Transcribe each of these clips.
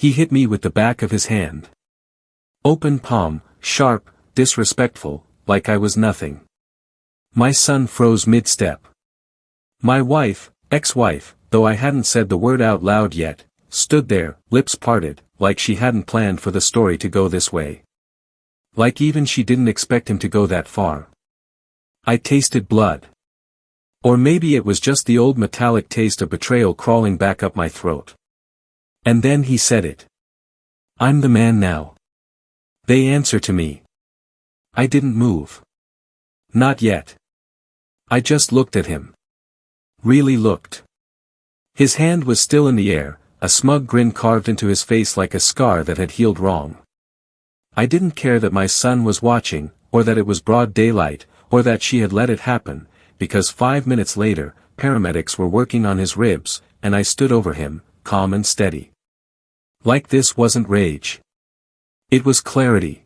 He hit me with the back of his hand. Open palm, sharp, disrespectful, like I was nothing. My son froze mid-step. My wife, ex-wife, though I hadn't said the word out loud yet, stood there, lips parted, like she hadn't planned for the story to go this way. Like even she didn't expect him to go that far. I tasted blood. Or maybe it was just the old metallic taste of betrayal crawling back up my throat. And then he said it. I'm the man now. They answer to me. I didn't move. Not yet. I just looked at him. Really looked. His hand was still in the air, a smug grin carved into his face like a scar that had healed wrong. I didn't care that my son was watching, or that it was broad daylight, or that she had let it happen, because 5 minutes later, paramedics were working on his ribs, and I stood over him, calm and steady. Like this wasn't rage. It was clarity.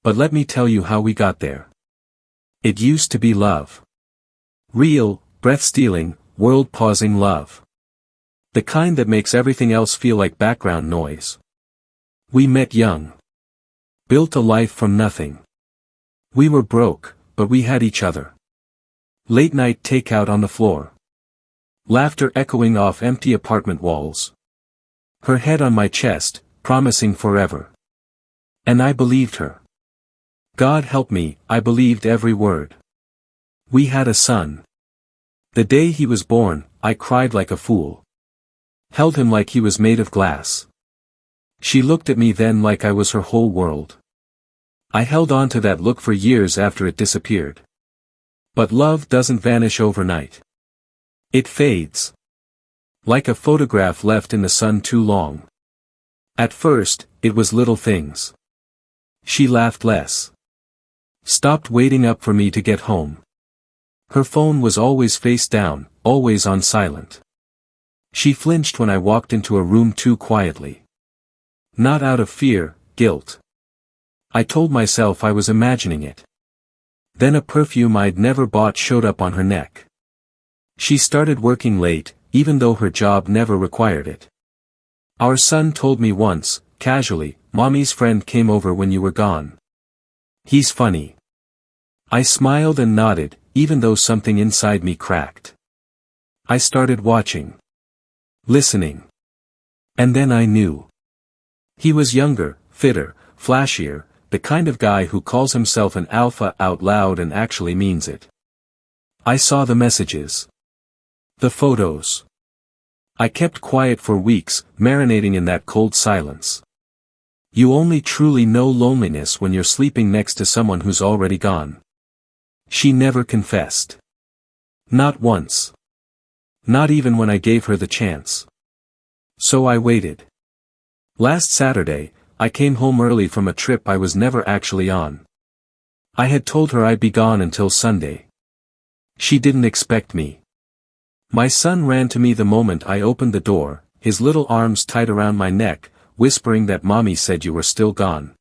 But let me tell you how we got there. It used to be love. Real, breath-stealing, world-pausing love. The kind that makes everything else feel like background noise. We met young. Built a life from nothing. We were broke, but we had each other. Late night takeout on the floor. Laughter echoing off empty apartment walls. Her head on my chest, promising forever. And I believed her. God help me, I believed every word. We had a son. The day he was born, I cried like a fool. Held him like he was made of glass. She looked at me then like I was her whole world. I held on to that look for years after it disappeared. But love doesn't vanish overnight. It fades. Like a photograph left in the sun too long. At first, it was little things. She laughed less. Stopped waiting up for me to get home. Her phone was always face down, always on silent. She flinched when I walked into a room too quietly. Not out of fear, guilt. I told myself I was imagining it. Then a perfume I'd never bought showed up on her neck. She started working late, even though her job never required it. Our son told me once, casually, Mommy's friend came over when you were gone. He's funny. I smiled and nodded, even though something inside me cracked. I started watching. Listening. And then I knew. He was younger, fitter, flashier, the kind of guy who calls himself an alpha out loud and actually means it. I saw the messages. The photos. I kept quiet for weeks, marinating in that cold silence. You only truly know loneliness when you're sleeping next to someone who's already gone. She never confessed. Not once. Not even when I gave her the chance. So I waited. Last Saturday, I came home early from a trip I was never actually on. I had told her I'd be gone until Sunday. She didn't expect me. My son ran to me the moment I opened the door, his little arms tight around my neck, whispering that Mommy said you were still gone.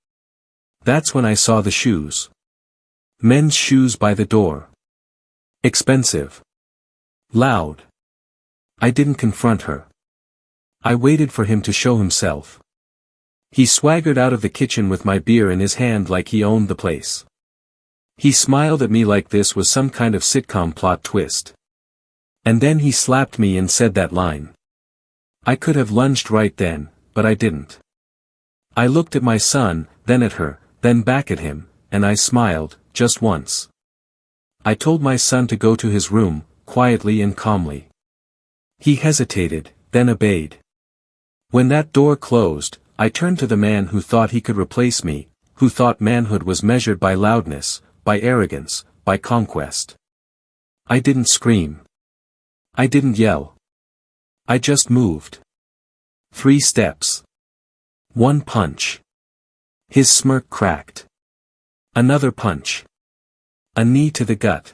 That's when I saw the shoes. Men's shoes by the door. Expensive. Loud. I didn't confront her. I waited for him to show himself. He swaggered out of the kitchen with my beer in his hand like he owned the place. He smiled at me like this was some kind of sitcom plot twist. And then he slapped me and said that line. I could have lunged right then, but I didn't. I looked at my son, then at her, then back at him, and I smiled, just once. I told my son to go to his room, quietly and calmly. He hesitated, then obeyed. When that door closed, I turned to the man who thought he could replace me, who thought manhood was measured by loudness, by arrogance, by conquest. I didn't scream. I didn't yell. I just moved. 3 steps. 1 punch. His smirk cracked. Another punch. A knee to the gut.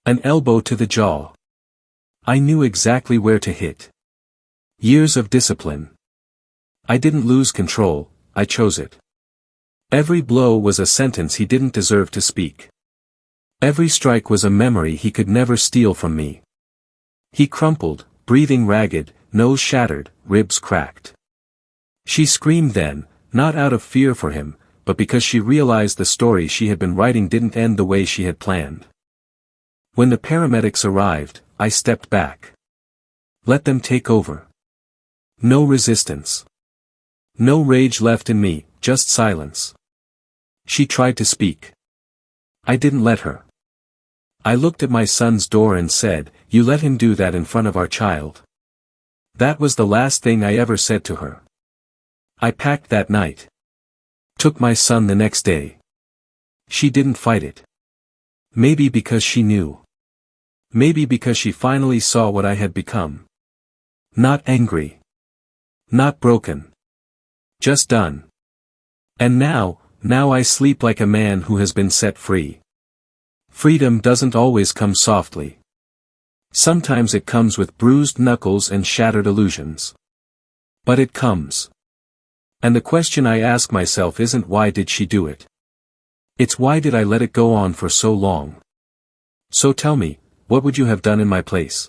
An elbow to the jaw. I knew exactly where to hit. Years of discipline. I didn't lose control, I chose it. Every blow was a sentence he didn't deserve to speak. Every strike was a memory he could never steal from me. He crumpled, breathing ragged, nose shattered, ribs cracked. She screamed then, not out of fear for him, but because she realized the story she had been writing didn't end the way she had planned. When the paramedics arrived, I stepped back. Let them take over. No resistance. No rage left in me, just silence. She tried to speak. I didn't let her. I looked at my son's door and said, "You let him do that in front of our child." That was the last thing I ever said to her. I packed that night. Took my son the next day. She didn't fight it. Maybe because she knew. Maybe because she finally saw what I had become. Not angry. Not broken. Just done. And now I sleep like a man who has been set free. Freedom doesn't always come softly. Sometimes it comes with bruised knuckles and shattered illusions. But it comes. And the question I ask myself isn't why did she do it? It's why did I let it go on for so long? So tell me, what would you have done in my place?